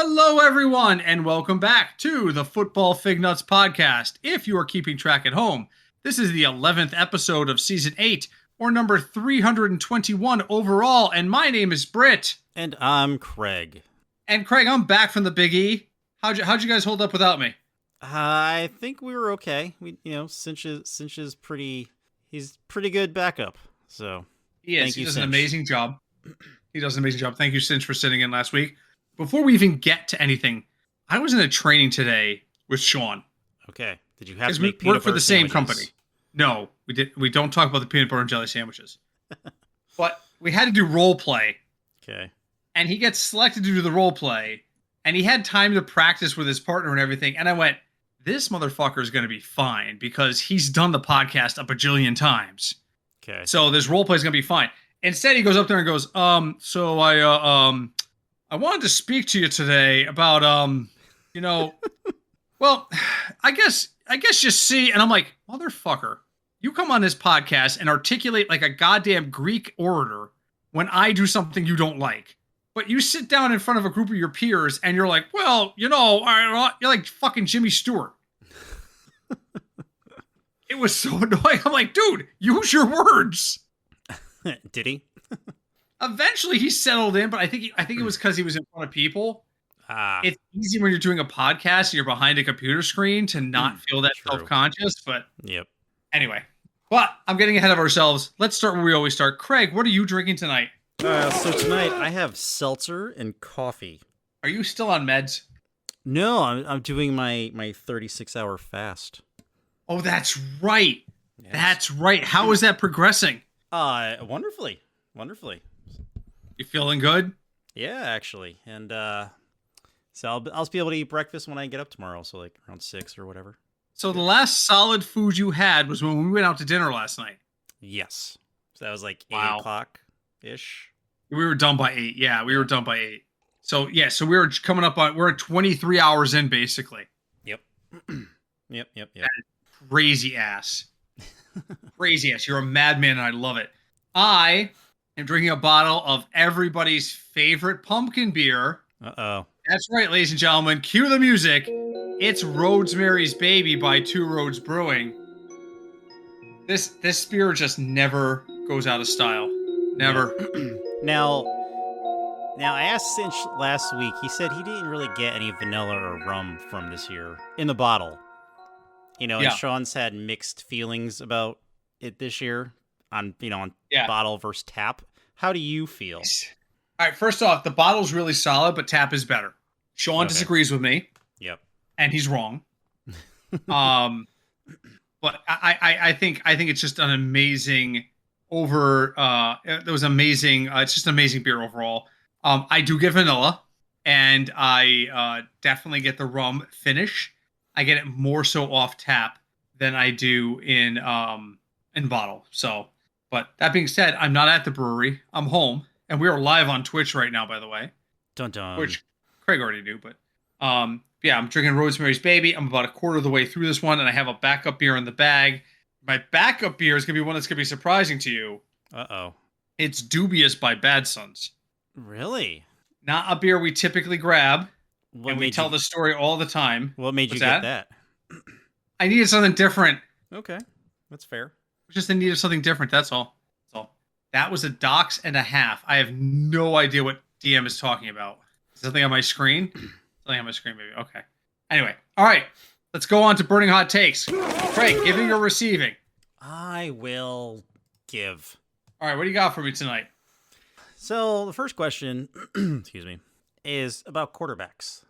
Hello, everyone, and welcome back to the Football Fignuts podcast. If you are keeping track at home, this is the 11th episode of Season 8, or number 321 overall, and my name is Britt. And I'm Craig. And Craig, I'm back from the Big E. How'd you guys hold up without me? I think we were okay. Cinch is he's pretty good backup. So He does an amazing job. He does an amazing job. Thank you, Cinch, for sitting in last week. Before we even get to anything, I was in a training today with Sean. Okay. Did you have to make peanut butter for the same sandwiches? company? No, we did. We don't talk about the peanut butter and jelly sandwiches. But we had to do role play. Okay. And he gets selected to do the role play, and he had time to practice with his partner and everything. And I went, this motherfucker is going to be fine because he's done the podcast a bajillion times. Okay. So this role play is going to be fine. Instead, he goes up there and goes, so I wanted to speak to you today about, well, I guess just see. And I'm like, motherfucker, you come on this podcast and articulate like a goddamn Greek orator when I do something you don't like. But you sit down in front of a group of your peers and you're like, well, you're like fucking Jimmy Stewart. It was so annoying. I'm like, dude, use your words. Did he? Eventually he settled in, but I think it was because he was in front of people. It's easy when you're doing a podcast and you're behind a computer screen to not feel that self-conscious. But yep. Anyway, but I'm getting ahead of ourselves. Let's start where we always start. Craig, what are you drinking tonight? So tonight I have seltzer and coffee. Are you still on meds? No, I'm doing my 36-hour fast. Oh, that's right. Yes. That's right. How is that progressing? Wonderfully. You feeling good? Yeah, actually. And so I'll be able to eat breakfast when I get up tomorrow, so like around 6 or whatever. So the last solid food you had was when we went out to dinner last night. Yes. So that was like 8 o'clock-ish. We were done by 8. Yeah, we were done by 8. So yeah, so we were coming up on, we're at 23 hours in basically. Yep. Yep. Crazy ass. Crazy ass. You're a madman and I love it. I am drinking a bottle of everybody's favorite pumpkin beer. Uh-oh. That's right, ladies and gentlemen. Cue the music. It's Rosemary's Baby by Two Roads Brewing. This beer just never goes out of style. Never. Now I asked Cinch last week. He said he didn't really get any vanilla or rum from this year in the bottle. And Sean's had mixed feelings about it this year on bottle versus tap. How do you feel? All right, first off, the bottle's really solid, but tap is better. Sean disagrees with me. Yep. And he's wrong. But I think it's just an amazing it was amazing. It's just an amazing beer overall. I do get vanilla, and I definitely get the rum finish. I get it more so off tap than I do in bottle. So, but that being said, I'm not at the brewery. I'm home, and we are live on Twitch right now, by the way. Dun dun. Which Craig already knew, but yeah, I'm drinking Rosemary's Baby. I'm about a quarter of the way through this one, and I have a backup beer in the bag. My backup beer is gonna be one that's gonna be surprising to you. Uh-oh. It's Dubious by Bad Sons. Really? Not a beer we typically grab. And we tell the story all the time. What made you get that? I needed something different. Okay. That's fair. Just in need of something different, that's all. That was a dox and a half. I have no idea what DM is talking about. Is something on my screen? Something on my screen, maybe. Okay. Anyway. All right. Let's go on to Burning Hot Takes. Craig, giving or receiving? I will give. All right. What do you got for me tonight? So the first question, excuse me, is about quarterbacks.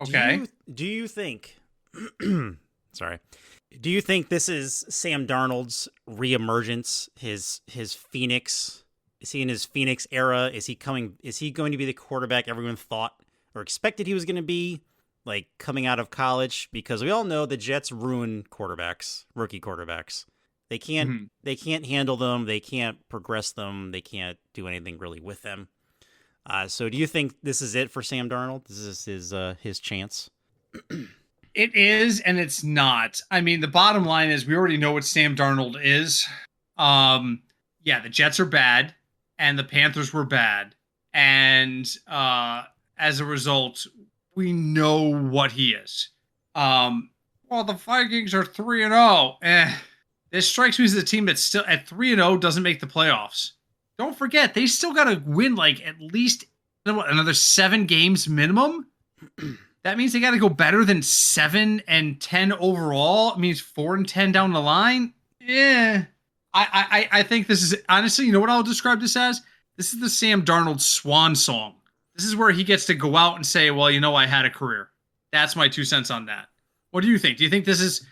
Okay. Do you think sorry. Do you think this is Sam Darnold's reemergence, his Phoenix? Is he in his Phoenix era? Is he going to be the quarterback everyone thought or expected he was going to be, like coming out of college? Because we all know the Jets ruin quarterbacks, rookie quarterbacks. They can't handle them, they can't progress them, they can't do anything really with them. So do you think this is it for Sam Darnold? This is his chance? It is, and it's not. I mean, the bottom line is we already know what Sam Darnold is. Yeah, the Jets are bad, and the Panthers were bad. And as a result, we know what he is. Well, the Vikings are 3-0. This strikes me as a team that's still at 3-0 doesn't make the playoffs. Don't forget, they still got to win like at least another 7 games minimum. That means they got to go better than 7-10 overall. It means 4-10 down the line. Yeah, I think this is honestly, you know what I'll describe this as? This is the Sam Darnold swan song. This is where he gets to go out and say, "Well, you know, I had a career." That's my 2 cents on that. What do you think? Do you think this is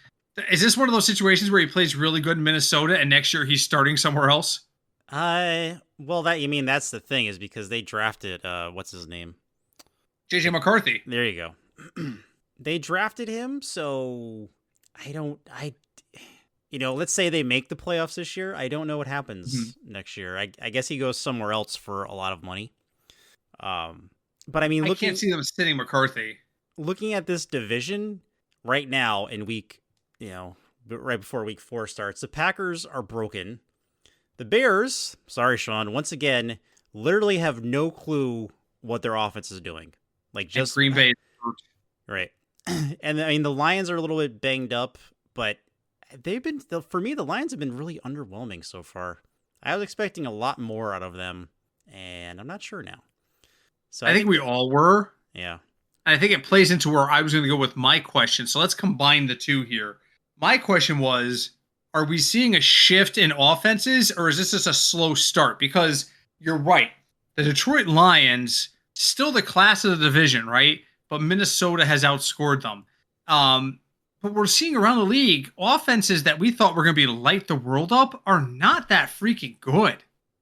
this one of those situations where he plays really good in Minnesota and next year he's starting somewhere else? Well, that you mean that's the thing is because they drafted what's his name? JJ McCarthy. There you go. They drafted him, so let's say they make the playoffs this year. I don't know what happens next year. I guess he goes somewhere else for a lot of money. But I mean, I can't see them sitting McCarthy. Looking at this division right now in right before week 4 starts, the Packers are broken. The Bears, sorry, Sean, once again, literally have no clue what their offense is doing. Like just Green Bay. Right. And I mean, the Lions are a little bit banged up, but for me, the Lions have been really underwhelming so far. I was expecting a lot more out of them, and I'm not sure now. So I think we all were. Yeah. And I think it plays into where I was going to go with my question. So let's combine the two here. My question was, are we seeing a shift in offenses, or is this just a slow start? Because you're right. The Detroit Lions, still the class of the division, right? But Minnesota has outscored them. But we're seeing around the league, offenses that we thought were going to be light the world up are not that freaking good.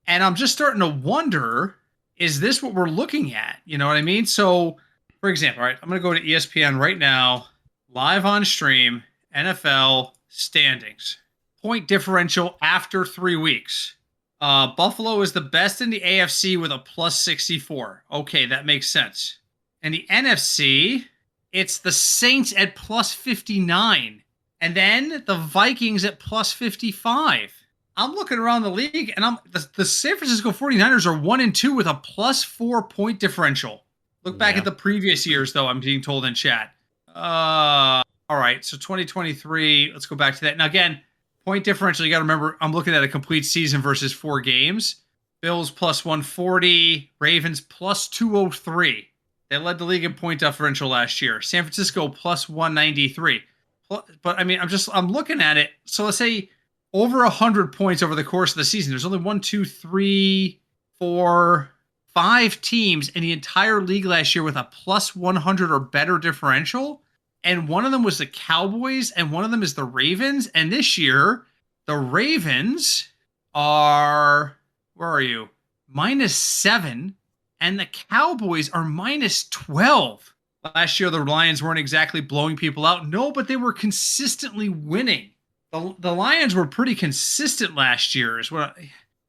And I'm just starting to wonder, is this what we're looking at? You know what I mean? So, for example, all right, I'm going to go to ESPN right now, live on stream, NFL standings. Point differential after 3 weeks. Buffalo is the best in the AFC with a plus 64. Okay, that makes sense. And the NFC, it's the Saints at plus 59. And then the Vikings at plus 55. I'm looking around the league, and the San Francisco 49ers are 1-2 with a plus 4 point differential. Look back at the previous years, though, I'm being told in chat. All right, so 2023, let's go back to that. Now, again, point differential, you got to remember, I'm looking at a complete season versus 4 games. Bills plus 140, Ravens plus 203. They led the league in point differential last year. San Francisco plus 193. But I mean, I'm looking at it. So let's say over 100 points over the course of the season. There's only 1, 2, 3, 4, 5 teams in the entire league last year with a plus 100 or better differential. And one of them was the Cowboys, and one of them is the Ravens. And this year, the Ravens are, where are you? -7. And the Cowboys are -12. Last year, the Lions weren't exactly blowing people out. No, but they were consistently winning. The Lions were pretty consistent last year. Is what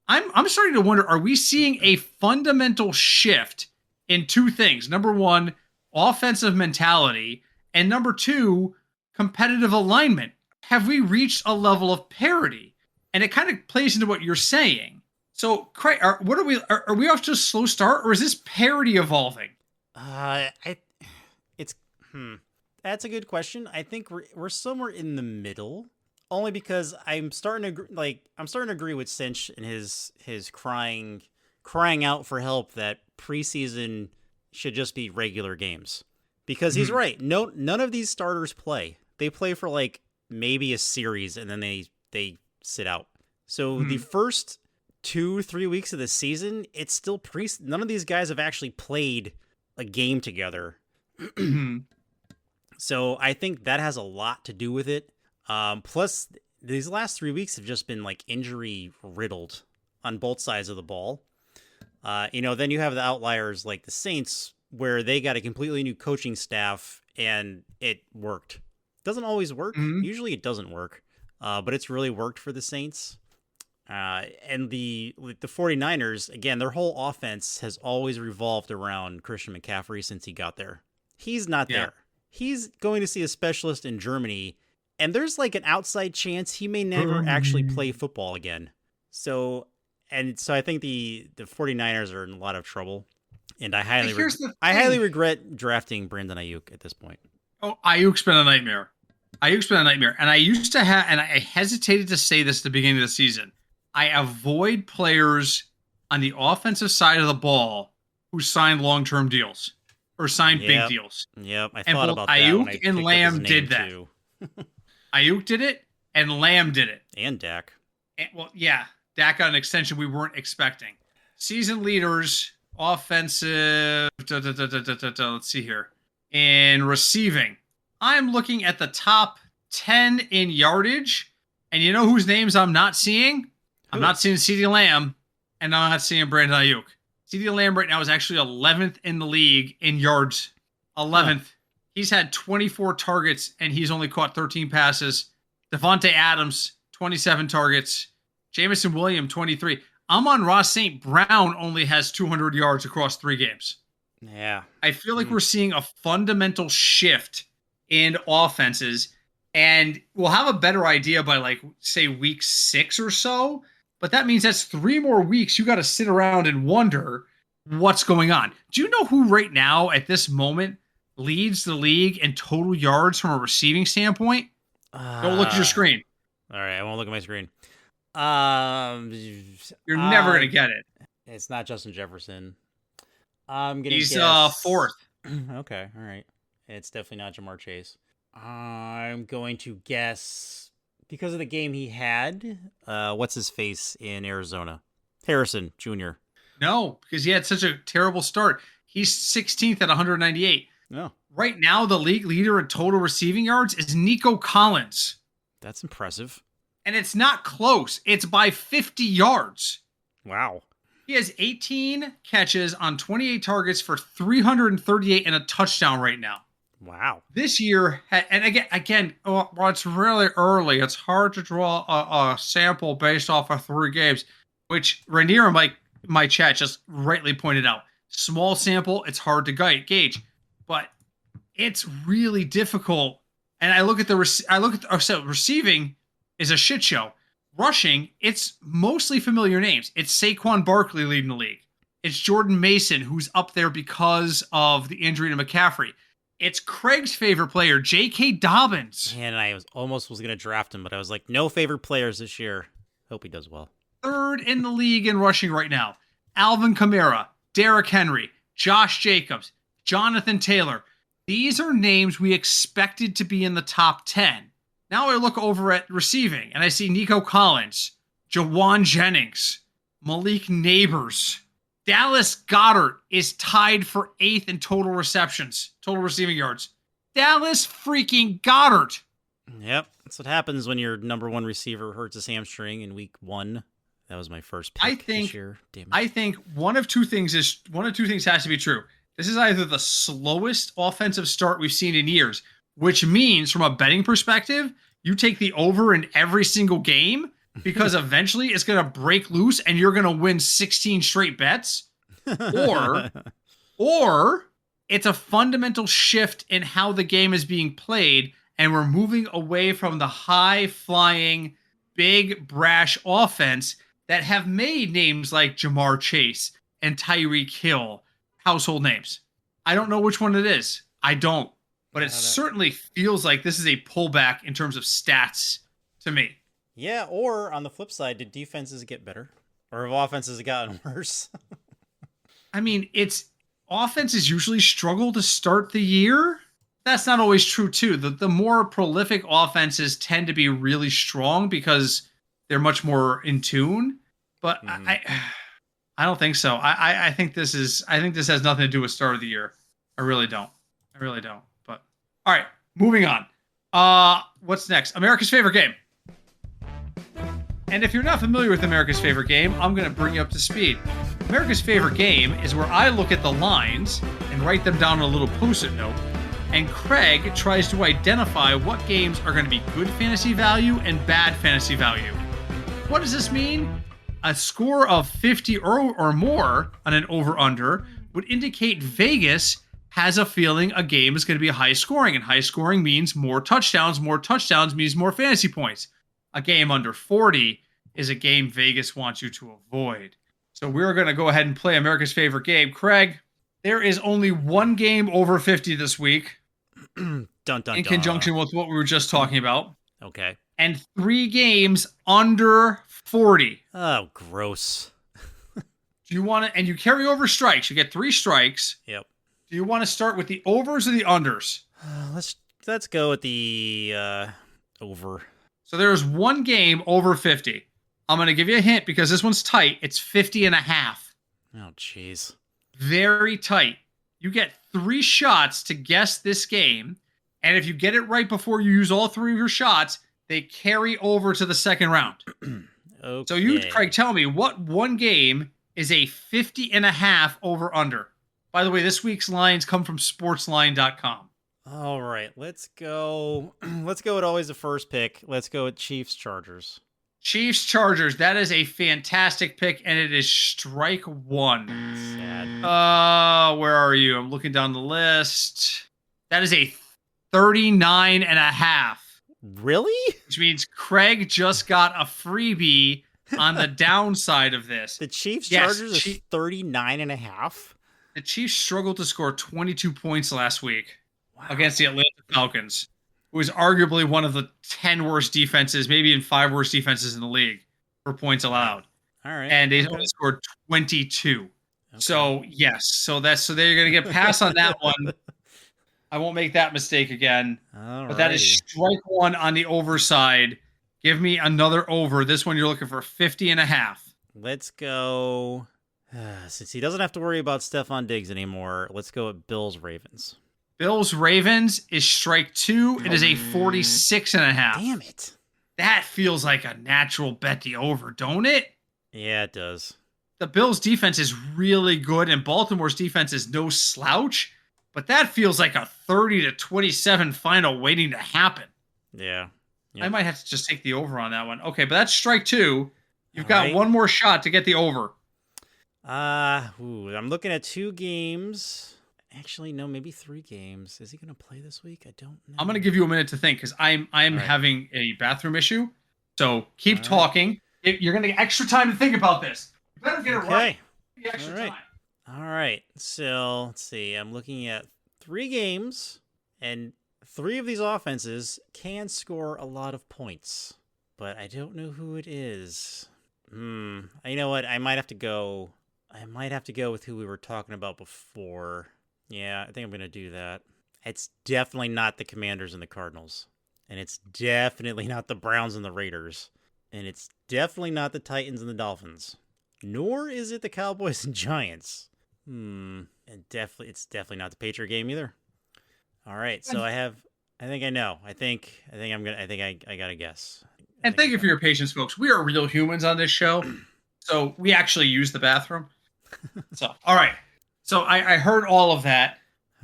I'm starting to wonder, are we seeing a fundamental shift in 2 things? Number 1, offensive mentality. And number 2, competitive alignment. Have we reached a level of parity? And it kind of plays into what you're saying. So, Craig, are we off to a slow start, or is this parity evolving? That's a good question. I think we're somewhere in the middle, only because I'm starting to agree with Cinch and his crying out for help that preseason should just be regular games, because he's right. None of these starters play. They play for like maybe a series and then they sit out. So the first 2-3 weeks of the season, it's still none of these guys have actually played a game together. So I think that has a lot to do with it. Plus, these last 3 weeks have just been like injury riddled on both sides of the ball. Then you have the outliers like the Saints, where they got a completely new coaching staff and it worked. Doesn't always work. Usually it doesn't work, but it's really worked for the Saints. And the 49ers, again, their whole offense has always revolved around Christian McCaffrey since he got there. He's not there. He's going to see a specialist in Germany, and there's like an outside chance he may never actually play football again. So I think the 49ers are in a lot of trouble. And I Here's the I highly thing. regret drafting Brandon Ayuk at this point. Oh, Ayuk's been a nightmare. Ayuk's been a nightmare. And I used to have, and I hesitated to say this at the beginning of the season. I avoid players on the offensive side of the ball who signed long-term deals or signed big Yep. deals. Yep. I And thought both about that when Ayuk I and picked up his Lamb name did that. too. Ayuk did it, and Lamb did it. And Dak. And, well, yeah, Dak got an extension we weren't expecting. Season leaders, offensive. Let's see here. In receiving, I'm looking at the top 10 in yardage. And you know whose names I'm not seeing? I'm not seeing CeeDee Lamb, and I'm not seeing Brandon Ayuk. CeeDee Lamb right now is actually 11th in the league in yards. 11th. Huh. He's had 24 targets, and he's only caught 13 passes. Devontae Adams, 27 targets. Jameson Williams, 23. Amon-Ra St. Brown only has 200 yards across 3 games. Yeah. I feel like we're seeing a fundamental shift in offenses, and we'll have a better idea by, like, say, week 6 or so. But that means that's 3 more weeks you got to sit around and wonder what's going on. Do you know who right now at this moment leads the league in total yards from a receiving standpoint? Don't look at your screen. All right, I won't look at my screen. You're never going to get it. It's not Justin Jefferson. I'm going to guess... He's 4th. Okay, all right. It's definitely not Jamar Chase. I'm going to guess, because of the game he had, what's his face in Arizona? Harrison Jr. No, because he had such a terrible start. He's 16th at 198. No. Right now, the league leader in total receiving yards is Nico Collins. That's impressive. And it's not close. It's by 50 yards. Wow. He has 18 catches on 28 targets for 338 and a touchdown right now. Wow. This year, and again, well, it's really early. It's hard to draw a sample based off of 3 games, which Rainier in my chat just rightly pointed out. Small sample, it's hard to gauge, but it's really difficult. And I look at receiving is a shit show. Rushing, it's mostly familiar names. It's Saquon Barkley leading the league. It's Jordan Mason, who's up there because of the injury to McCaffrey. It's Craig's favorite player, J.K. Dobbins. Man, I almost was going to draft him, but I was like, no favorite players this year. Hope he does well. 3rd in the league in rushing right now. Alvin Kamara, Derrick Henry, Josh Jacobs, Jonathan Taylor. These are names we expected to be in the top 10. Now I look over at receiving, and I see Nico Collins, Jawan Jennings, Malik Neighbors. Dallas Goedert is tied for 8th in total receptions, total receiving yards. Dallas freaking Goedert. Yep, that's what happens when your number 1 receiver hurts his hamstring in week 1. That was my first pick this year. Damn it. I think one of two things has to be true. This is either the slowest offensive start we've seen in years, which means from a betting perspective, you take the over in every single game because eventually it's going to break loose and you're going to win 16 straight bets. Or it's a fundamental shift in how the game is being played, and we're moving away from the high-flying, big, brash offense that have made names like Jamar Chase and Tyreek Hill household names. I don't know which one it is. I don't. But it certainly feels like this is a pullback in terms of stats to me. Yeah, or on the flip side, did defenses get better? Or have offenses gotten worse? I mean, offenses usually struggle to start the year. That's not always true, too. The more prolific offenses tend to be really strong because they're much more in tune. But I don't think so. I think this has nothing to do with start of the year. I really don't. But all right, moving on. What's next? America's favorite game. And if you're not familiar with America's favorite game, I'm going to bring you up to speed. America's favorite game is where I look at the lines and write them down on a little post-it note, and Craig tries to identify what games are going to be good fantasy value and bad fantasy value. What does this mean? A score of 50 or more on an over-under would indicate Vegas has a feeling a game is going to be high scoring, and high scoring means more touchdowns. More touchdowns means more fantasy points. A game under 40 is a game Vegas wants you to avoid. So we're going to go ahead and play America's favorite game. Craig, There is only one game over 50 this week, Dun dun in dun. conjunction with what we were just talking about, Okay. and 3 games under 40. Oh, gross. Do you want to? And you carry over strikes. You get 3 strikes. Yep. Do you want to start with the overs or the unders? Let's go with the over. So there's one game over 50. I'm going to give you a hint because this one's tight. It's 50 and a half. Oh, jeez. Very tight. You get 3 shots to guess this game. And if you get it right before you use all 3 of your shots, they carry over to the second round. Okay. So you, Craig, tell me what one game is a 50 and a half over under. By the way, this week's lines come from sportsline.com. All right, let's go. Let's go with always the first pick. Let's go with Chiefs Chargers. Chiefs Chargers. That is a fantastic pick, and it is strike 1. Sad. Where are you? I'm looking down the list. That is a 39 and a half. Really? Which means Craig just got a freebie on the downside of this. The Chiefs Chargers is 39 and a half. The Chiefs struggled to score 22 points last week against the Atlanta Falcons, who is arguably one of the 10 worst defenses, maybe in 5 worst defenses in the league for points allowed. All right. And they only scored 22. Okay. So, yes. So they're going to get pass on that one. I won't make that mistake again. But that is strike 1 on the over side. Give me another over. This one you're looking for 50 and a half. Let's go. Since he doesn't have to worry about Stephon Diggs anymore, let's go with Bills Ravens. Bills Ravens is strike 2. It is a 46 and a half. Damn it. That feels like a natural bet the over, don't it? Yeah, it does. The Bills defense is really good and Baltimore's defense is no slouch, but that feels like a 30-27 final waiting to happen. Yeah. Yep. I might have to just take the over on that one. Okay, but that's strike 2. You've got one more shot to get the over. I'm looking at 2 games. Actually, no, maybe 3 games. Is he going to play this week? I don't know. I'm going to give you a minute to think because I'm having a bathroom issue. So keep talking. You're going to get extra time to think about this. You better get it right. Give me extra time. All right. So let's see. I'm looking at 3 games, and 3 of these offenses can score a lot of points, but I don't know who it is. You know what? I might have to go with who we were talking about before. Yeah, I think I'm going to do that. It's definitely not the Commanders and the Cardinals. And it's definitely not the Browns and the Raiders. And it's definitely not the Titans and the Dolphins. Nor is it the Cowboys and Giants. And it's definitely not the Patriot game either. All right, so I think I know. I got to guess. And thank you for your patience, folks. We are real humans on this show. So we actually use the bathroom. So, all right. So I heard all of that.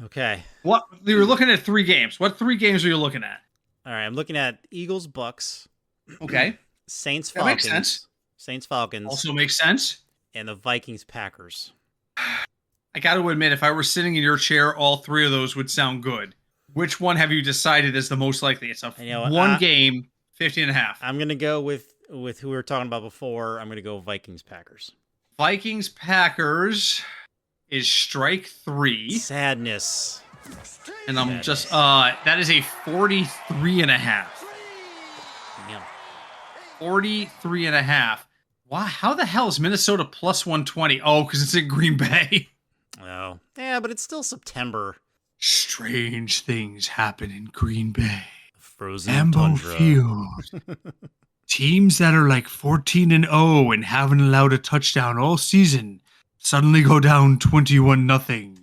Okay. What you were looking at 3 games. What 3 games are you looking at? All right, I'm looking at Eagles, Bucks. Okay. Saints, Falcons. That makes sense. Saints, Falcons. Also makes sense. And the Vikings, Packers. I got to admit, if I were sitting in your chair, all 3 of those would sound good. Which one have you decided is the most likely? It's a one game, 50 and a half. I'm going to go with who we were talking about before. I'm going to go Vikings, Packers. Vikings, Packers is strike 3. Sadness. And I'm just, that is a 43 and a half. Yeah. 43 and a half. Wow, how the hell is Minnesota plus 120? Oh, because it's in Green Bay. Oh, yeah, but it's still September. Strange things happen in Green Bay. Frozen Lambeau tundra. Field. Teams that are like 14-0 and haven't allowed a touchdown all season suddenly go down 21-0.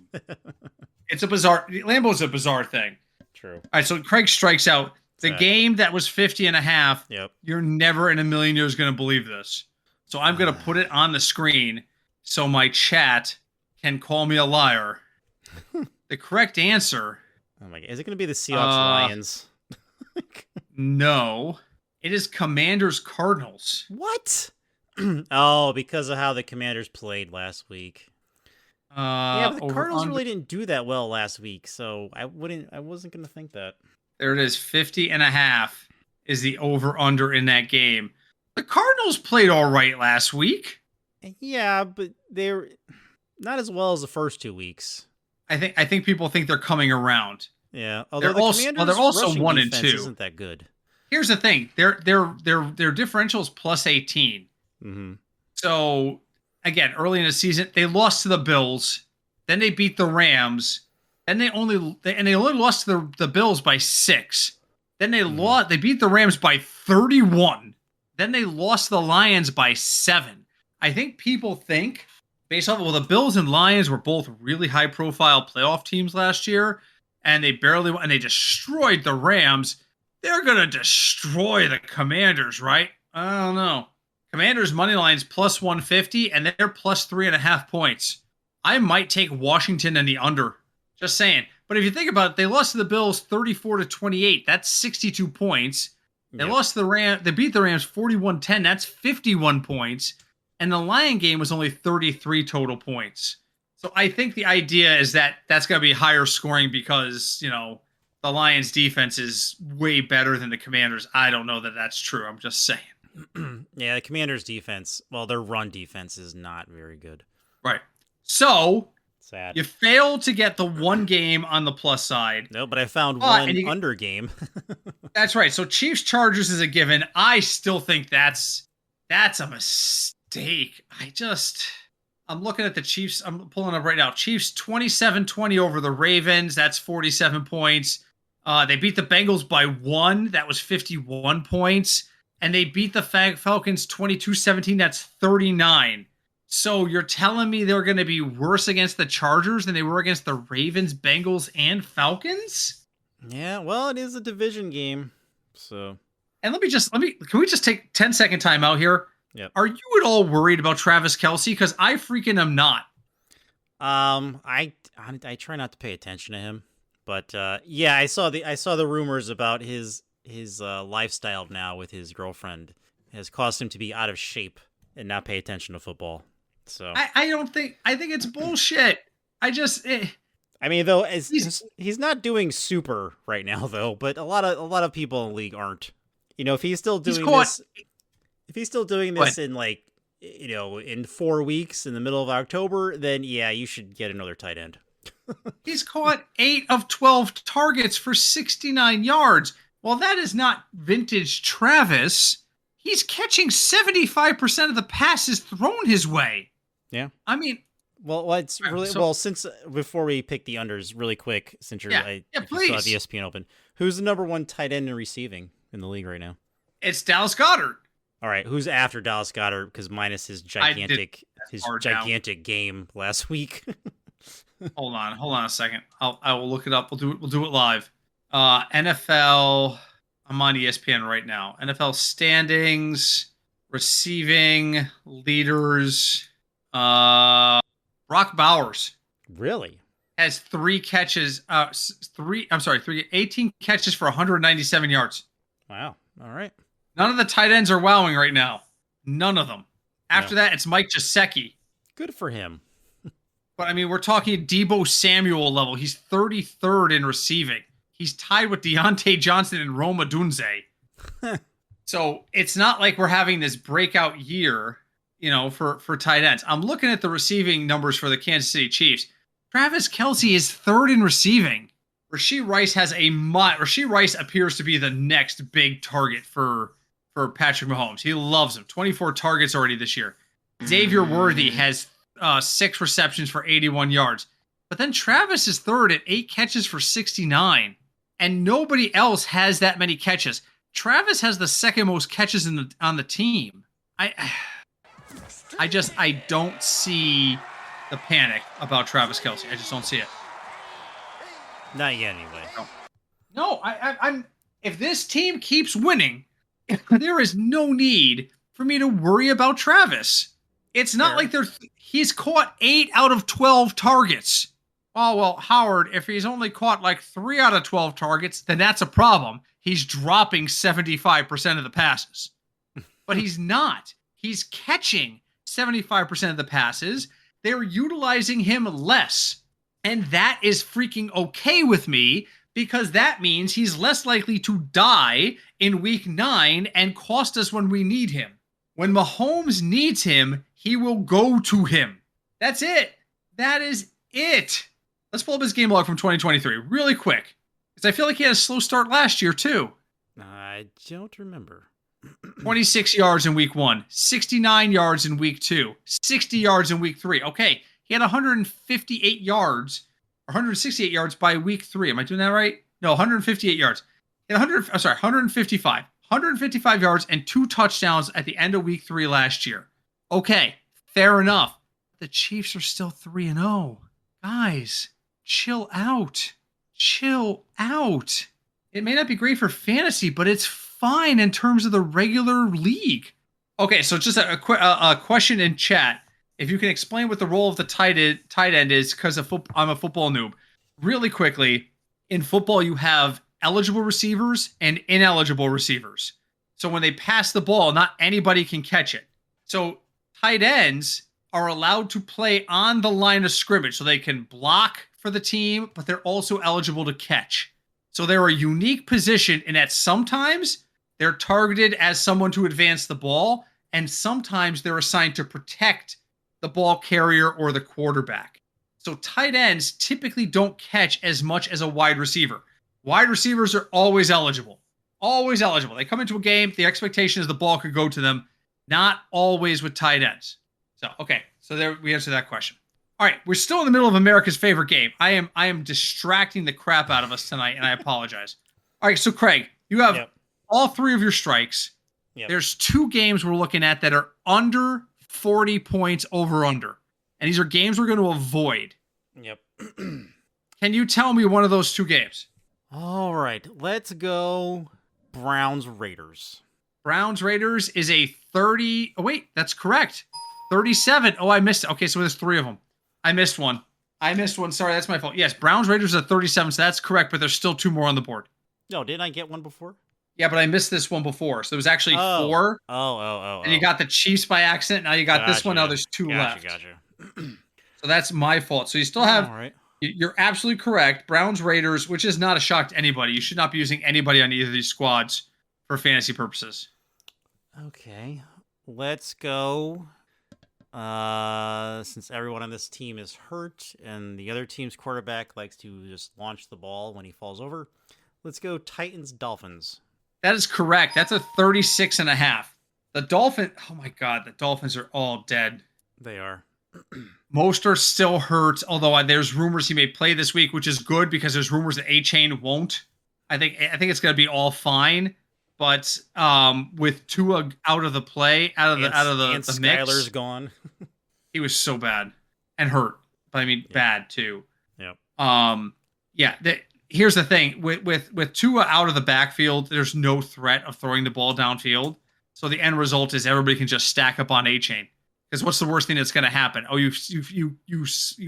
It's a bizarre. Lambeau's a bizarre thing. True. All right, so Craig strikes out. The game that was 50 and a half, you're never in a million years going to believe this. So I'm going to put it on the screen so my chat can call me a liar. The correct answer. Oh my God. Is it going to be the Seahawks Lions? No. It is Commanders Cardinals. What? Oh, because of how the Commanders played last week. Yeah, but the Cardinals really didn't do that well last week, so I wasn't going to think that. There it is. 50 and a half is the over-under in that game. The Cardinals played all right last week. Yeah, but they're not as well as the first 2 weeks. I think people think they're coming around. Yeah, although the They're Commanders' also rushing 1 and defense 2. isn't that good. Here's the thing: their differential is plus 18. Mm-hmm. So again, early in the season, they lost to the Bills, then they beat the Rams, then they only lost to the Bills by 6. Then they beat the Rams by 31. Then they lost the Lions by 7. I think people think, based off the Bills and Lions were both really high profile playoff teams last year, and they destroyed the Rams. They're gonna destroy the Commanders, right? I don't know. Commanders money line's plus 150, and they're plus 3.5 points. I might take Washington and the under. Just saying. But if you think about it, they lost to the Bills 34-28. That's 62 points. They lost to the Rams. They beat the Rams 41-10. That's 51 points. And the Lion game was only 33 total points. So I think the idea is that that's going to be higher scoring because, the Lions defense is way better than the Commanders. I don't know that that's true. I'm just saying. Yeah, the Commanders defense, well, their run defense is not very good. Right. So sad. You failed to get the one game on the plus side. No, but I found one under game. That's right. So Chiefs Chargers is a given. I still think that's a mistake. I'm looking at the Chiefs. I'm pulling up right now. Chiefs 27-20 over the Ravens. That's 47 points. They beat the Bengals by 1. That was 51 points. And they beat the Falcons 22-17. That's 39. So you're telling me they're going to be worse against the Chargers than they were against the Ravens, Bengals, and Falcons? Yeah, well, it is a division game. So, and can we just take 10-second time out here? Yep. Are you at all worried about Travis Kelce? Because I freaking am not. I try not to pay attention to him, but yeah, I saw the rumors about his lifestyle now with his girlfriend has caused him to be out of shape and not pay attention to football. So I think it's bullshit. I mean, though, he's not doing super right now, though. But a lot of people in the league aren't. If he's still doing this in in 4 weeks in the middle of October, then yeah, you should get another tight end. He's caught 8 of 12 targets for 69 yards. Well, that is not vintage Travis. He's catching 75% of the passes thrown his way. Yeah. I mean, since before we pick the unders really quick, since you still have ESPN open, who's the number 1 tight end in receiving in the league right now? It's Dallas Goedert. All right, who's after Dallas Goedert? Because minus his gigantic game last week. Hold on a second. I will look it up. We'll do it live. NFL. I'm on ESPN right now. NFL standings, receiving leaders. Brock Bowers. Really? Has 3 catches. 18 catches for 197 yards. Wow. All right. None of the tight ends are wowing right now. None of them. After that, it's Mike Gesicki. Good for him. But I mean, we're talking Deebo Samuel level. He's 33rd in receiving. He's tied with Deontay Johnson and Rome Odunze. So it's not like we're having this breakout year, for tight ends. I'm looking at the receiving numbers for the Kansas City Chiefs. Travis Kelce is 3rd in receiving. Rasheed Rice appears to be the next big target for Patrick Mahomes. He loves him. 24 targets already this year. Xavier Worthy has 6 receptions for 81 yards. But then Travis is 3rd at 8 catches for 69. And nobody else has that many catches. Travis has the 2nd most catches on the team. I don't see the panic about Travis Kelce. I just don't see it. Not yet, anyway. No, I'm. If this team keeps winning, there is no need for me to worry about Travis. It's not like he's caught 8 out of 12 targets. Oh, well, Howard, if he's only caught like 3 out of 12 targets, then that's a problem. He's dropping 75% of the passes. But he's not. He's catching 75% of the passes. They're utilizing him less. And that is freaking okay with me because that means he's less likely to die in week 9 and cost us when we need him. When Mahomes needs him, he will go to him. That's it. That is it. Let's pull up his game log from 2023 really quick. Because I feel like he had a slow start last year, too. I don't remember. 26 yards in week 1, 69 yards in week 2, 60 yards in week 3. Okay, he had 158 yards, or 168 yards by week 3. Am I doing that right? No, 158 yards. 155. 155 yards and 2 touchdowns at the end of week 3 last year. Okay, fair enough. The Chiefs are still 3-0. Guys, chill out. Chill out. It may not be great for fantasy, but it's fine in terms of the regular league. Okay, so just a question in chat. If you can explain what the role of the tight end is, because I'm a football noob. Really quickly, in football, you have eligible receivers and ineligible receivers. So when they pass the ball, not anybody can catch it. So tight ends are allowed to play on the line of scrimmage, so they can block for the team, but they're also eligible to catch. So they're a unique position in that sometimes they're targeted as someone to advance the ball, and sometimes they're assigned to protect the ball carrier or the quarterback. So tight ends typically don't catch as much as a wide receiver. Wide receivers are always eligible. Always eligible. They come into a game, the expectation is the ball could go to them. Not always with tight ends. So, okay. So there we answer that question. All right, we're still in the middle of America's favorite game. I am distracting the crap out of us tonight, and I apologize. All right, so Craig, you have all 3 of your strikes. Yep. There's 2 games we're looking at that are under 40 points over/under, and these are games we're going to avoid. Yep. Can you tell me one of those 2 games? All right, let's go Browns-Raiders. Browns-Raiders is a 30. Oh, wait, that's correct. 37. Oh, I missed it. Okay, so there's 3 of them. I missed one. Sorry, that's my fault. Yes, Browns-Raiders are 37, so that's correct, but there's still 2 more on the board. No, didn't I get one before? Yeah, but I missed this one before. So there was actually 4. And you got the Chiefs by accident. Now you got this one. Now there's 2 left. Gotcha. So that's my fault. So you still have... All right. You're absolutely correct. Browns-Raiders, which is not a shock to anybody. You should not be using anybody on either of these squads for fantasy purposes. Okay. Let's go... since everyone on this team is hurt and the other team's quarterback likes to just launch the ball when he falls over, let's go Titans-Dolphins. That is correct. That's a 36.5. The Dolphins, oh my God, the Dolphins are all dead. They are. Most are still hurt, although there's rumors he may play this week, which is good because there's rumors that A-Chain won't. I think it's going to be all fine. But with Tua out of the play, out of the mix, Skyler's gone. He was so bad and hurt. But I mean, bad too. Yep. Here's the thing with Tua out of the backfield, there's no threat of throwing the ball downfield. So the end result is everybody can just stack up on A-Chain. Because what's the worst thing that's going to happen? Oh, you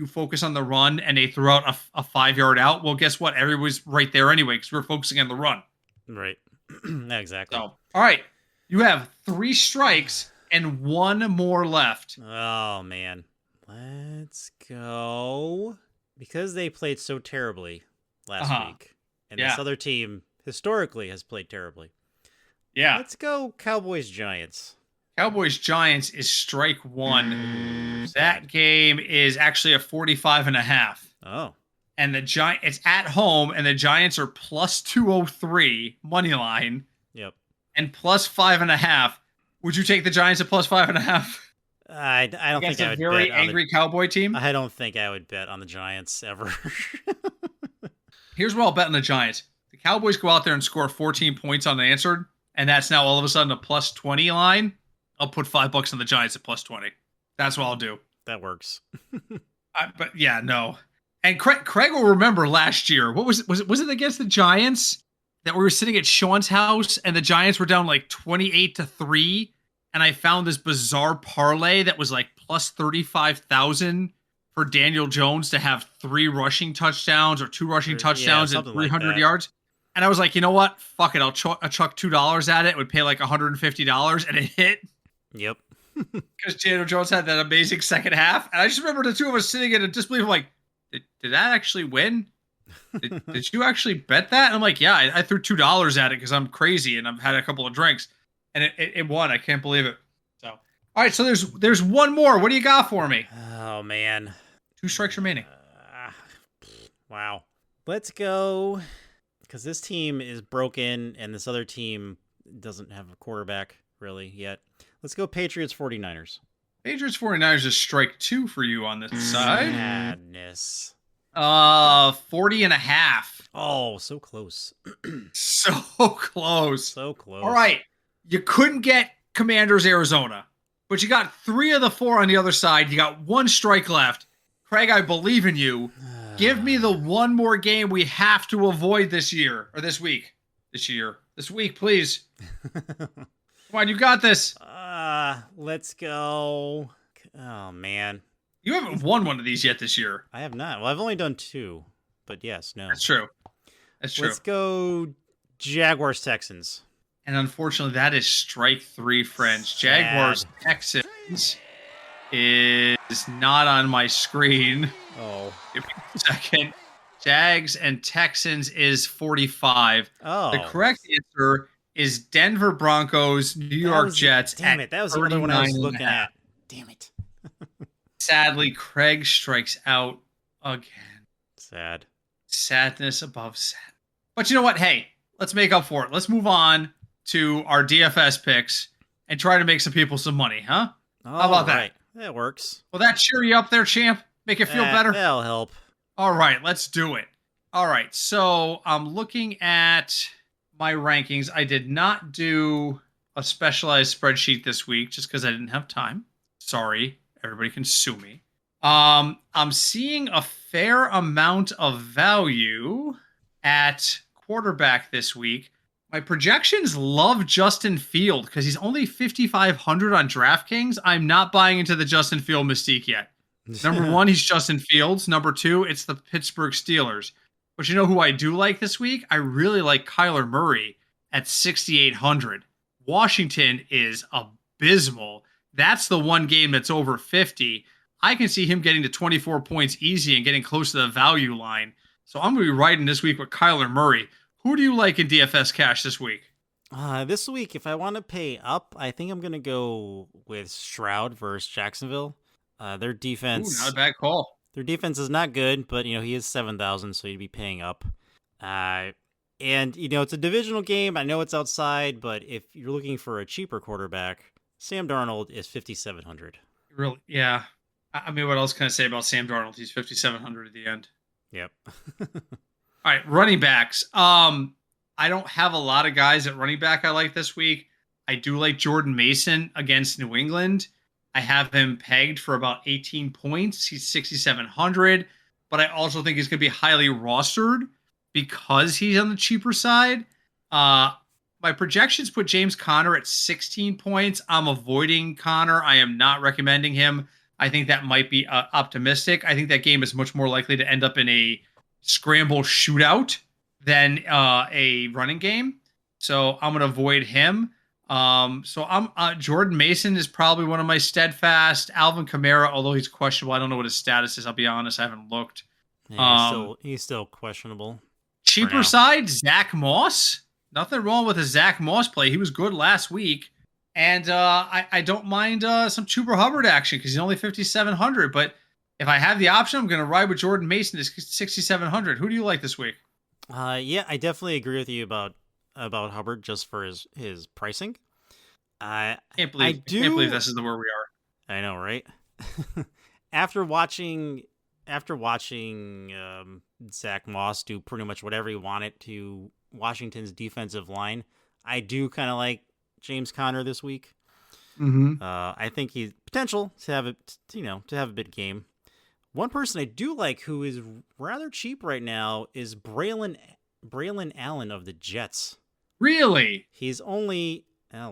focus on the run and they threw out a 5-yard out. Well, guess what? Everybody's right there anyway because we're focusing on the run. Right. Exactly. So, all right. You have 3 strikes and 1 more left. Oh, man. Let's go. Because they played so terribly last week, and this other team historically has played terribly. Yeah. Let's go Cowboys-Giants. Cowboys-Giants is strike 1. That game is actually a 45.5. Oh. And it's at home, and the Giants are plus 203 money line. Yep. And plus 5.5. Would you take the Giants at plus 5.5? I don't think I would bet. A very angry Cowboy team. I don't think I would bet on the Giants ever. Here's what I'll bet on the Giants. The Cowboys go out there and score 14 points unanswered, and that's now all of a sudden a plus 20 line. I'll put $5 on the Giants at plus 20. That's what I'll do. That works. But yeah, no. And Craig will remember last year. What was it against the Giants that we were sitting at Sean's house and the Giants were down like 28-3, and I found this bizarre parlay that was like plus 35,000 for Daniel Jones to have 3 rushing touchdowns or 2 rushing touchdowns and 300 yards. And I was like, you know what? Fuck it. I'll chuck $2 at it. It would pay like $150, and it hit. Yep. Because Daniel Jones had that amazing second half, and I just remember the 2 of us sitting in a disbelief, like, did that actually win? Did you actually bet that? And I'm like, yeah, I threw $2 at it because I'm crazy and I've had a couple of drinks, and it won. I can't believe it. So, all right, so there's 1 more. What do you got for me? Oh man, 2 strikes remaining. Wow. Let's go, because this team is broken and this other team doesn't have a quarterback really yet. Let's go Patriots 49ers. Patriots 49ers is strike 2 for you on this side. Madness. 40 and a half. Oh, so close. So close. So close. All right. You couldn't get Commanders Arizona, but you got 3 of the 4 on the other side. You got 1 strike left. Craig, I believe in you. Give me the one more game we have to avoid this year, or this week. This week, please. Come on, you got this. Let's go. Oh, man. You haven't won one of these yet this year. I have not. Well, I've only done 2, but yes, no. That's true. Let's go Jaguars Texans. And unfortunately, that is strike 3, friends. Jaguars Texans is not on my screen. Oh. Give me a second. Jags and Texans is 45. Oh. The correct answer is Denver Broncos, New York Jets. Damn it. That was the other one I was looking at. Damn it. Sadly, Craig strikes out again. Sad. Sadness above sad. But you know what? Hey, let's make up for it. Let's move on to our DFS picks and try to make some people some money, huh? How about that? That works. Will that cheer you up there, champ? Make you feel better? That'll help. All right, let's do it. All right, so I'm looking at my rankings. I did not do a specialized spreadsheet this week just because I didn't have time. Sorry, everybody can sue me. I'm seeing a fair amount of value at quarterback this week. My projections love Justin Field because he's only 5,500 on DraftKings. I'm not buying into the Justin Field mystique yet. Number 1, he's Justin Fields. Number 2, it's the Pittsburgh Steelers. But you know who I do like this week? I really like Kyler Murray at 6,800. Washington is abysmal. That's the one game that's over 50. I can see him getting to 24 points easy and getting close to the value line. So I'm going to be riding this week with Kyler Murray. Who do you like in DFS cash this week? This week, if I want to pay up, I think I'm going to go with Stroud versus Jacksonville. Their defense... Ooh, not a bad call. Their defense is not good, but, he is 7,000, so you'd be paying up. And, it's a divisional game. I know it's outside, but if you're looking for a cheaper quarterback, Sam Darnold is 5,700. Really? Yeah. I mean, what else can I say about Sam Darnold? He's 5,700 at the end. Yep. All right, running backs. I don't have a lot of guys at running back I like this week. I do like Jordan Mason against New England. I have him pegged for about 18 points. He's 6,700, but I also think he's going to be highly rostered because he's on the cheaper side. My projections put James Conner at 16 points. I'm avoiding Conner. I am not recommending him. I think that might be optimistic. I think that game is much more likely to end up in a scramble shootout than a running game. So I'm going to avoid him. So I'm Jordan Mason is probably one of my steadfast. Alvin Kamara, although he's questionable, I don't know what his status is. I'll be honest, I haven't looked. Yeah, he's still questionable. Cheaper side, Zach Moss. Nothing wrong with a Zach Moss play. He was good last week. And I don't mind some Chuba Hubbard action because he's only 5,700. But if I have the option, I'm going to ride with Jordan Mason at 6,700. Who do you like this week? Yeah, I definitely agree with you about Hubbard just for his pricing. I can't believe this is where we are. I know, right? After watching Zach Moss do pretty much whatever he wanted to Washington's defensive line, I do kind of like James Conner this week. Mm-hmm. I think he's potential to have a big game. One person I do like who is rather cheap right now is Braylon Allen of the Jets. Really? He's only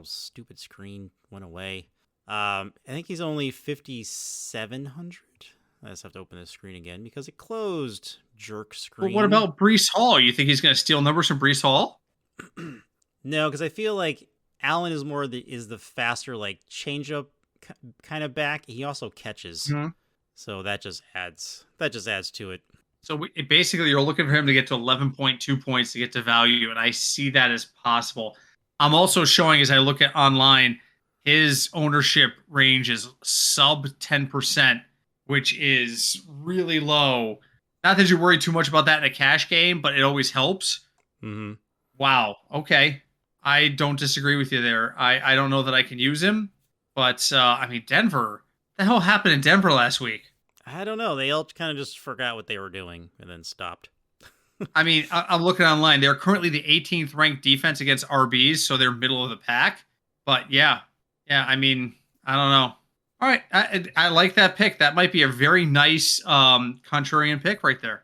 stupid screen went away. I think he's only 5,700. I just have to open this screen again because it closed. Jerk screen. But what about Breece Hall? You think he's going to steal numbers from Breece Hall? No, because I feel like Allen is the faster change up kind of back. He also catches, so that just adds to it. So basically, you're looking for him to get to 11.2 points to get to value, and I see that as possible. I'm also showing as I look at online, his ownership range is sub 10%, which is really low Not that you worry too much about that in a cash game, but it always helps. Mm-hmm. Wow. Okay. I don't disagree with you there. I don't know that I can use him, but I mean Denver. The hell happened in Denver last week? I don't know. They all kind of just forgot what they were doing and then stopped. I mean, I'm looking online. They're currently the 18th ranked defense against RBs, so they're middle of the pack. But yeah, yeah. I mean, I don't know. All right, I like that pick. That might be a very nice contrarian pick right there.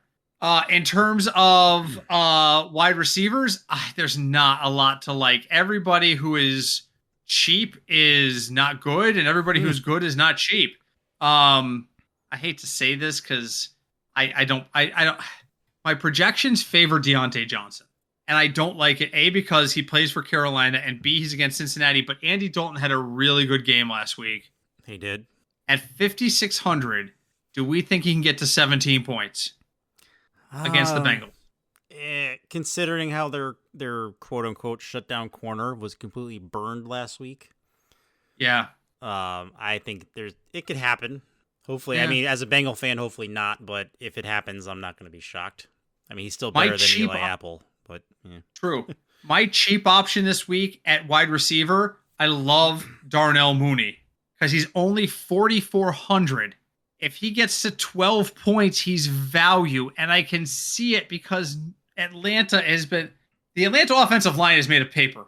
In terms of wide receivers, there's not a lot to like. Everybody who is cheap is not good, and everybody who's good is not cheap. I hate to say this because I don't. My projections favor Deontay Johnson, and I don't like it. A, because he plays for Carolina, and B, he's against Cincinnati. But Andy Dalton had a really good game last week. He did. At 5,600, do we think he can get to 17 points against the Bengals? Considering how their quote unquote shutdown corner was completely burned last week. Yeah. I think it could happen. Hopefully, Yeah. I mean, as a Bengal fan, hopefully not. But if it happens, I'm not going to be shocked. I mean, he's still better than Eli Apple. But yeah. True. My cheap option this week at wide receiver, I love Darnell Mooney because he's only 4,400. If he gets to 12 points, he's value, and I can see it because the Atlanta offensive line is made of paper.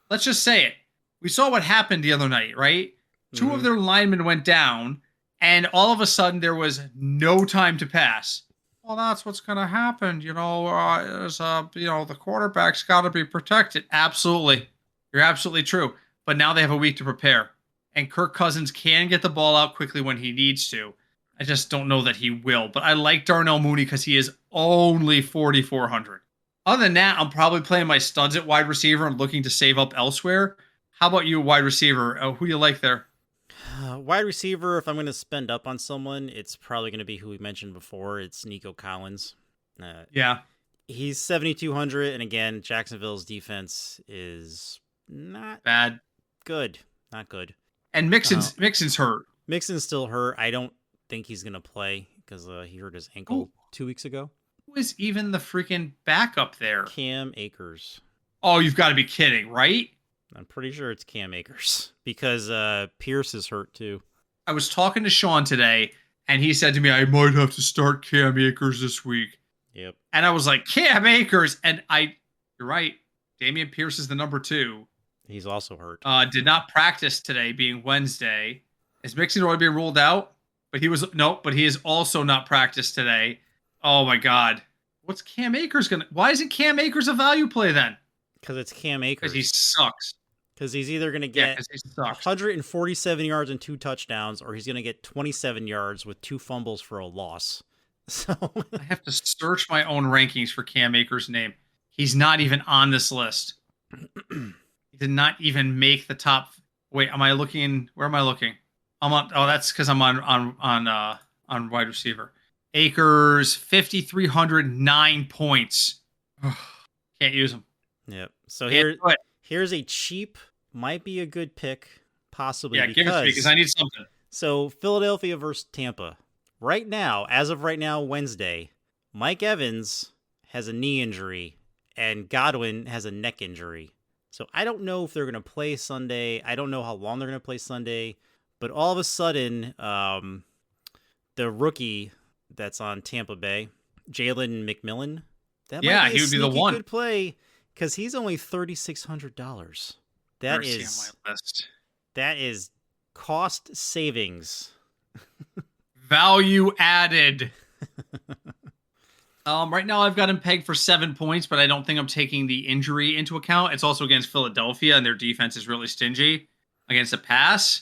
Let's just say it. We saw what happened the other night, right? Two of their linemen went down, and all of a sudden there was no time to pass. Well, that's what's going to happen. The quarterback's got to be protected. Absolutely. You're absolutely true. But now they have a week to prepare. And Kirk Cousins can get the ball out quickly when he needs to. I just don't know that he will. But I like Darnell Mooney because he is only 4,400. Other than that, I'm probably playing my studs at wide receiver and looking to save up elsewhere. How about you, wide receiver? Who do you like there? Wide receiver, if I'm going to spend up on someone, it's probably going to be who we mentioned before. It's Nico Collins. Yeah. He's 7,200, and again, Jacksonville's defense is not bad. Good. Not good. And Mixon's hurt. Mixon's still hurt. I don't think he's going to play because he hurt his ankle 2 weeks ago. Who is even the freaking backup there? Cam Akers. Oh, you've got to be kidding, right? I'm pretty sure it's Cam Akers because Pierce is hurt too. I was talking to Sean today, and he said to me, I might have to start Cam Akers this week. Yep. And I was like, Cam Akers? And you're right. Damian Pierce is the number 2. He's also hurt. Did not practice today, being Wednesday. Is Mixon already being ruled out? But he is also not practiced today. Oh my God. What's Cam Akers why isn't Cam Akers a value play then? Because it's Cam Akers. Because he sucks. Because he's either going to get 147 yards and 2 touchdowns, or he's going to get 27 yards with 2 fumbles for a loss. So I have to search my own rankings for Cam Akers' name. He's not even on this list. He did not even make the top. Wait, am I looking? Where am I looking? I'm on. Oh, that's because I'm on wide receiver. Akers, 5,309 points. Can't use him. Yep. So here's a cheap, might be a good pick, possibly. Yeah, give it to me because I need something. So Philadelphia versus Tampa. Right now, as of right now, Wednesday, Mike Evans has a knee injury and Godwin has a neck injury. So I don't know if they're going to play Sunday. I don't know how long they're going to play Sunday. But all of a sudden, the rookie that's on Tampa Bay, Jalen McMillan, he would be the one. Good play because he's only $3,600. That is cost savings. Value added. Right now I've got him pegged for 7 points, but I don't think I'm taking the injury into account. It's also against Philadelphia, and their defense is really stingy against the pass.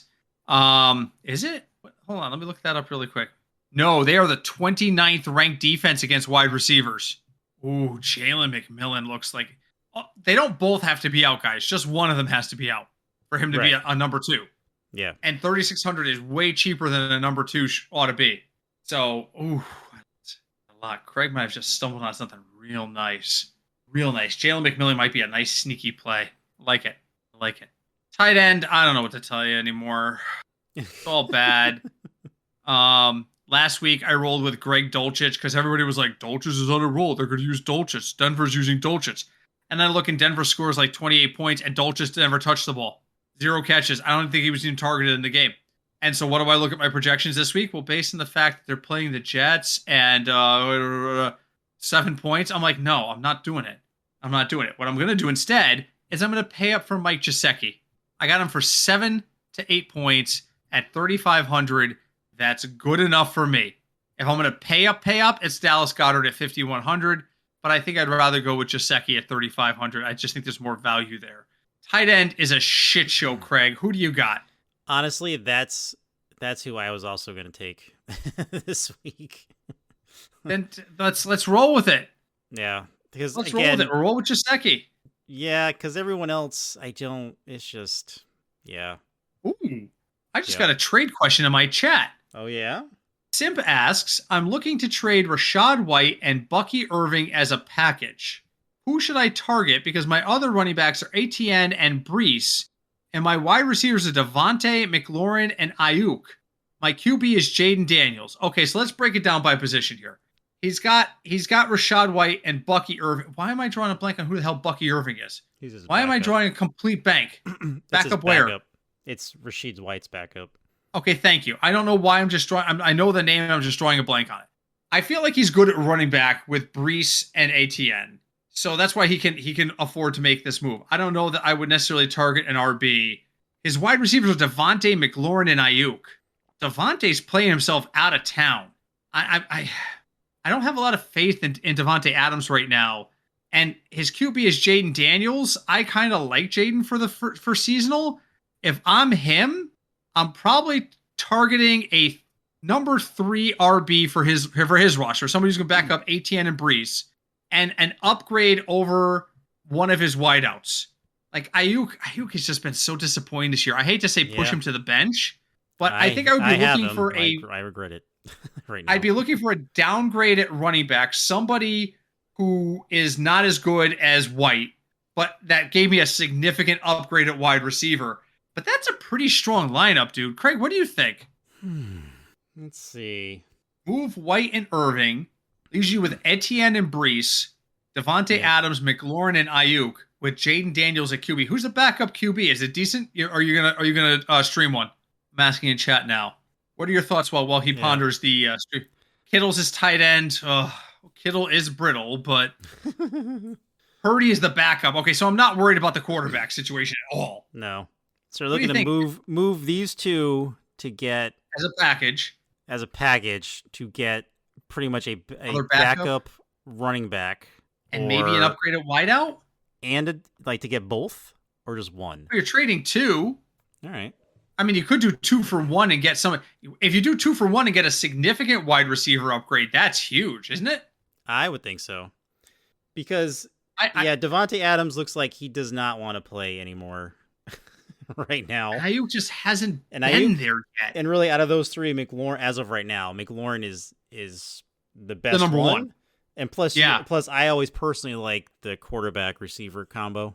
Is it? Hold on, let me look that up really quick. No, they are the 29th ranked defense against wide receivers. Ooh, Jalen McMillan looks like... they don't both have to be out, guys. Just one of them has to be out for him to be a number 2. Yeah. And 3,600 is way cheaper than a number 2 ought to be. So, a lot. Craig might have just stumbled on something real nice. Real nice. Jalen McMillan might be a nice sneaky play. I like it. Tight end, I don't know what to tell you anymore. It's all bad. Last week I rolled with Greg Dulcich because everybody was like, Dulcich is on a roll. They're going to use Dulcich. Denver's using Dulcich. And then I look and Denver scores like 28 points and Dulcich never touched the ball. 0 catches. I don't think he was even targeted in the game. And so what do I look at my projections this week? Well, based on the fact that they're playing the Jets and 7 points, I'm like, no, I'm not doing it. I'm not doing it. What I'm going to do instead is I'm going to pay up for Mike Gesicki. I got him for 7 to 8 points at 3,500. That's good enough for me. If I'm going to pay up, it's Dallas Goedert at 5,100. But I think I'd rather go with Gesicki at 3,500. I just think there's more value there. Tight end is a shit show, Craig. Who do you got? Honestly, that's who I was also going to take this week. Then let's roll with it. Yeah, because let's roll with it. Or roll with Gesicki. Yeah, because everyone else, I don't. It's just, yeah. Ooh, I just got a trade question in my chat. Oh yeah. Simp asks, I'm looking to trade Rachaad White and Bucky Irving as a package. Who should I target? Because my other running backs are Etienne and Brees, and my wide receivers are Devontae, McLaurin, and Ayuk. My QB is Jaden Daniels. Okay, so let's break it down by position here. He's got Rachaad White and Bucky Irving. Why am I drawing a blank on who the hell Bucky Irving is? Why am I drawing a complete blank? Backup where? It's Rashid White's backup. Okay, thank you. I don't know why I'm just drawing. I know the name, and I'm just drawing a blank on it. I feel like he's good at running back with Brees and ATN, so that's why he can afford to make this move. I don't know that I would necessarily target an RB. His wide receivers are Devontae, McLaurin, and Ayuk. Devontae's playing himself out of town. I don't have a lot of faith in Devontae Adams right now, and his QB is Jaden Daniels. I kind of like Jaden for seasonal. If I'm him, I'm probably targeting a number 3 RB for his roster. Somebody who's going to back up ATN and Brees and an upgrade over one of his wideouts. Like Ayuk has just been so disappointing this year. I hate to say push him to the bench, but I think I would be looking for I regret it right now. I'd be looking for a downgrade at running back, somebody who is not as good as White, but that gave me a significant upgrade at wide receiver. But that's a pretty strong lineup, dude. Craig, what do you think? Let's see. Move White and Irving. Leaves you with Etienne and Brees, Devontae Adams, McLaurin, and Ayuk with Jaden Daniels at QB. Who's the backup QB? Is it decent? Are you gonna stream one? I'm asking in chat now. What are your thoughts while he ponders the stream? Kittle's his tight end. Kittle is brittle, but Purdy is the backup. Okay, so I'm not worried about the quarterback situation at all. No. So we're looking to move these two to get as a package to get pretty much a backup running back, and maybe an upgrade at wideout, and to get both or just one. You're trading 2. All right. I mean, you could do 2 for 1 and get some. If you do 2 for 1 and get a significant wide receiver upgrade, that's huge, isn't it? I would think so, because Devontae Adams looks like he does not want to play anymore. Right now, Ayuk just hasn't been there yet. And really, out of those 3, McLaurin, as of right now, McLaurin is the best, the number one. And plus, I always personally like the quarterback receiver combo.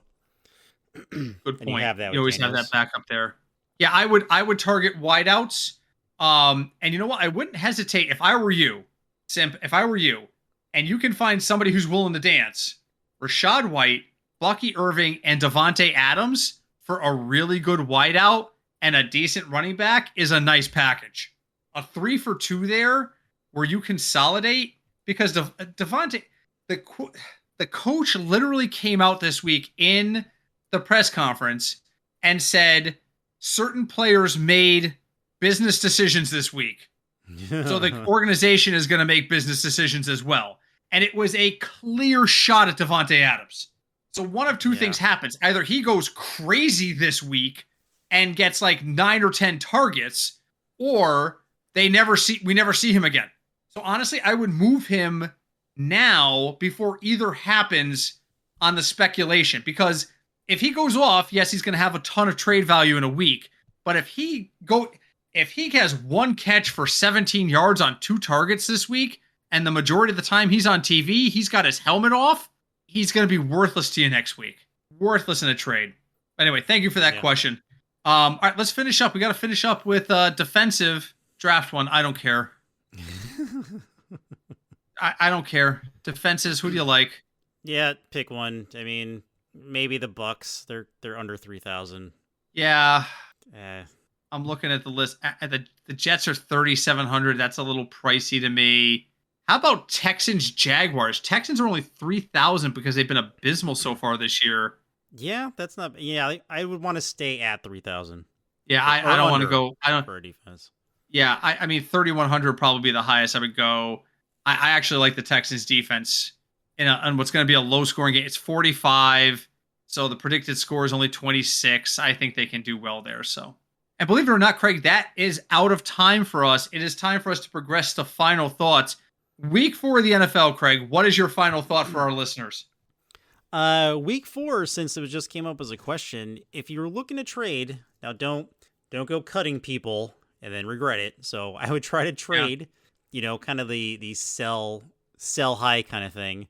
Good point. You always have that backup there. Yeah, I would target wideouts. And you know what? I wouldn't hesitate if I were you, Simp. If I were you, and you can find somebody who's willing to dance, Rachaad White, Bucky Irving, and Devontae Adams for a really good wideout and a decent running back is a nice package. A 3 for 2 there where you consolidate, because Devontae, the coach literally came out this week in the press conference and said certain players made business decisions this week. So the organization is going to make business decisions as well. And it was a clear shot at Devontae Adams. So one of two things happens. Either he goes crazy this week and gets like 9 or 10 targets, or we never see him again. So honestly, I would move him now before either happens on the speculation, because if he goes off, yes, he's going to have a ton of trade value in a week. But if he has 1 catch for 17 yards on 2 targets this week, and the majority of the time he's on TV, he's got his helmet off, he's going to be worthless to you next week. Worthless in a trade. Anyway, thank you for that question. All right, let's finish up. We got to finish up with defensive draft one. I don't care. I don't care. Defenses, who do you like? Yeah, pick one. I mean, maybe the Bucks. They're under 3,000. Yeah, Eh. I'm looking at the list. The Jets are 3,700. That's a little pricey to me. How about Texans Jaguars? Texans are only 3,000 because they've been abysmal so far this year. Yeah, that's not. Yeah, I would want to stay at 3,000. Yeah, Or I don't want to under go. I don't. for a defense. Yeah, I mean 3,100 would probably be the highest I would go. I actually like the Texans defense in what's going to be a low scoring game. It's 45, so the predicted score is only 26. I think they can do well there. So, and believe it or not, Craig, that is out of time for us. It is time for us to progress to final thoughts. Week 4 of the NFL, Craig. What is your final thought for our listeners? Week 4, since it just came up as a question, if you're looking to trade, now don't go cutting people and then regret it. So I would try to trade, kind of the sell high kind of thing.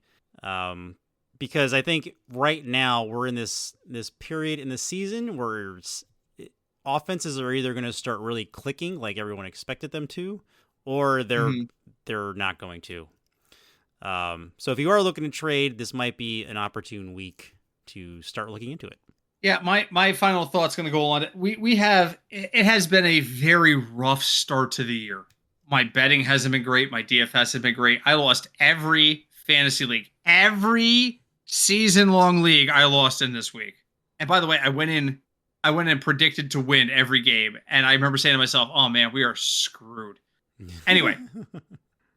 Because I think right now we're in this period in the season where offenses are either going to start really clicking like everyone expected them to, or they're not going to. So if you are looking to trade, this might be an opportune week to start looking into it. Yeah, my final thought's going to go on. We have it has been a very rough start to the year. My betting hasn't been great. My DFS has been great. I lost every fantasy league, every season-long league I lost in this week. And by the way, I went in and predicted to win every game, and I remember saying to myself, "Oh man, we are screwed." Anyway,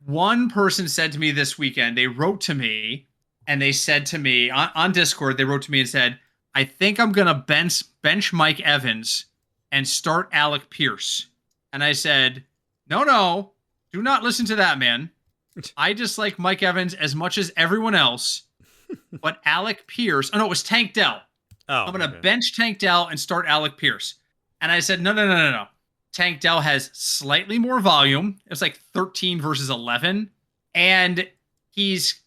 one person said to me this weekend, they wrote to me and they said to me on Discord, they wrote to me and said, I think I'm going to bench Mike Evans and start Alec Pierce. And I said, no, do not listen to that man. I dislike Mike Evans as much as everyone else, but Alec Pierce, oh no, it was Tank Dell. Oh, I'm going to bench Tank Dell and start Alec Pierce. And I said, no. Tank Dell has slightly more volume. It was like 13 versus 11. And his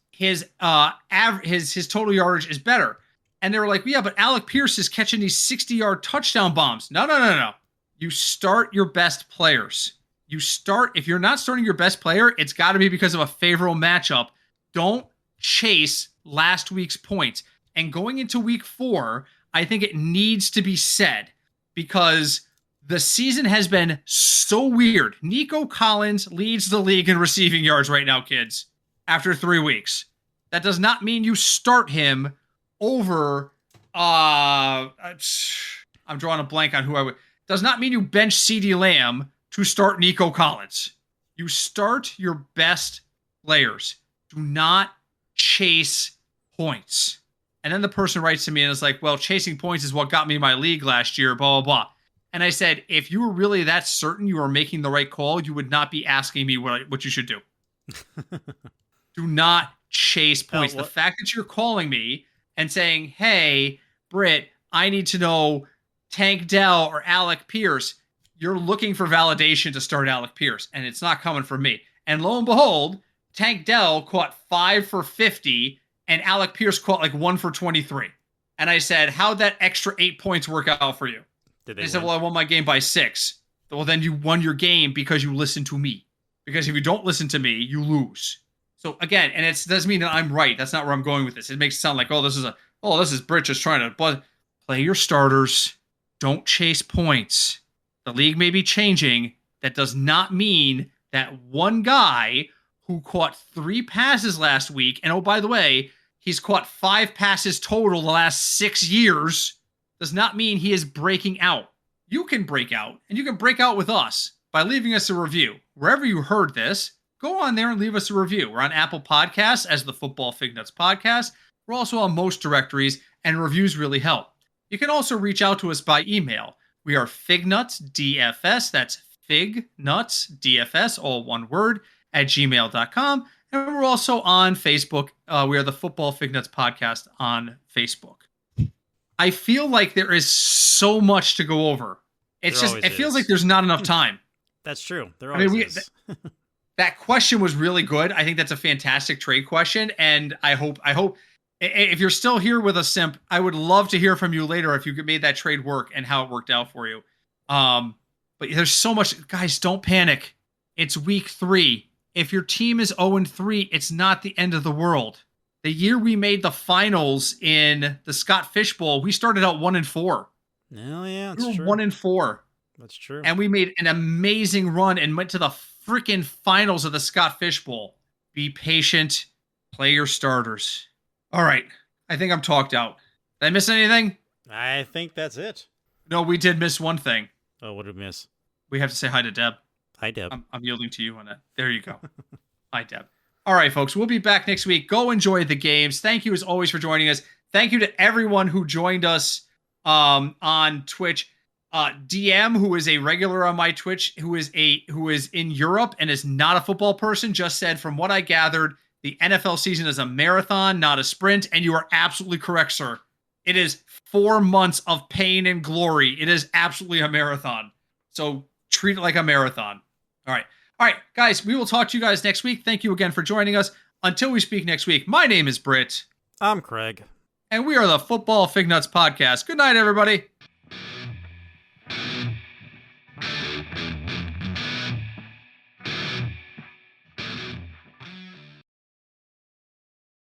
total yardage is better. And they were like, yeah, but Alec Pierce is catching these 60-yard touchdown bombs. No. You start your best players. If you're not starting your best player, it's got to be because of a favorable matchup. Don't chase last week's points. And going into week 4, I think it needs to be said because the season has been so weird. Nico Collins leads the league in receiving yards right now, kids, after 3 weeks. That does not mean you start him over, I'm drawing a blank on who I would. Does not mean you bench CeeDee Lamb to start Nico Collins. You start your best players. Do not chase points. And then the person writes to me and is like, well, chasing points is what got me my league last year, blah, blah, blah. And I said, if you were really that certain you were making the right call, you would not be asking me what you should do. Do not chase points. The fact that you're calling me and saying, hey, Britt, I need to know Tank Dell or Alec Pierce, you're looking for validation to start Alec Pierce, and it's not coming from me. And lo and behold, Tank Dell caught 5 for 50, and Alec Pierce caught like 1 for 23. And I said, how'd that extra 8 points work out for you? They said, well, I won my game by 6. Well, then you won your game because you listened to me. Because if you don't listen to me, you lose. So again, and it doesn't mean that I'm right. That's not where I'm going with this. It makes it sound like, this is Britt just trying to play your starters. Don't chase points. The league may be changing. That does not mean that one guy who caught 3 passes last week, and oh, by the way, he's caught 5 passes total the last 6 years, does not mean he is breaking out. You can break out, and you can break out with us by leaving us a review. Wherever you heard this, go on there and leave us a review. We're on Apple Podcasts as the Football Fignuts Podcast. We're also on most directories, and reviews really help. You can also reach out to us by email. We are FignutsDFS, that's FignutsDFS, all one word, at gmail.com. And we're also on Facebook. We are the Football Fignuts Podcast on Facebook. I feel like there is so much to go over. It feels like there's not enough time. That's true. There always is. That question was really good. I think that's a fantastic trade question. And I hope if you're still here with us, Simp, I would love to hear from you later if you made that trade work and how it worked out for you. But there's so much. Guys, don't panic. It's week 3. If your team is 0-3, it's not the end of the world. The year we made the finals in the Scott Fish Bowl, we started out 1-4. Oh yeah, We that's were true. 1-4. That's true. And we made an amazing run and went to the freaking finals of the Scott Fish Bowl. Be patient. Play your starters. All right. I think I'm talked out. Did I miss anything? I think that's it. No, we did miss one thing. Oh, what did we miss? We have to say hi to Deb. Hi, Deb. I'm yielding to you on that. There you go. Hi, Deb. All right, folks. We'll be back next week. Go enjoy the games. Thank you, as always, for joining us. Thank you to everyone who joined us on Twitch. DM, who is a regular on my Twitch, who is in Europe and is not a football person, just said, from what I gathered, the NFL season is a marathon, not a sprint. And you are absolutely correct, sir. It is 4 months of pain and glory. It is absolutely a marathon. So treat it like a marathon. All right, guys, we will talk to you guys next week. Thank you again for joining us. Until we speak next week, my name is Britt. I'm Craig. And we are the Football Fignuts Podcast. Good night, everybody.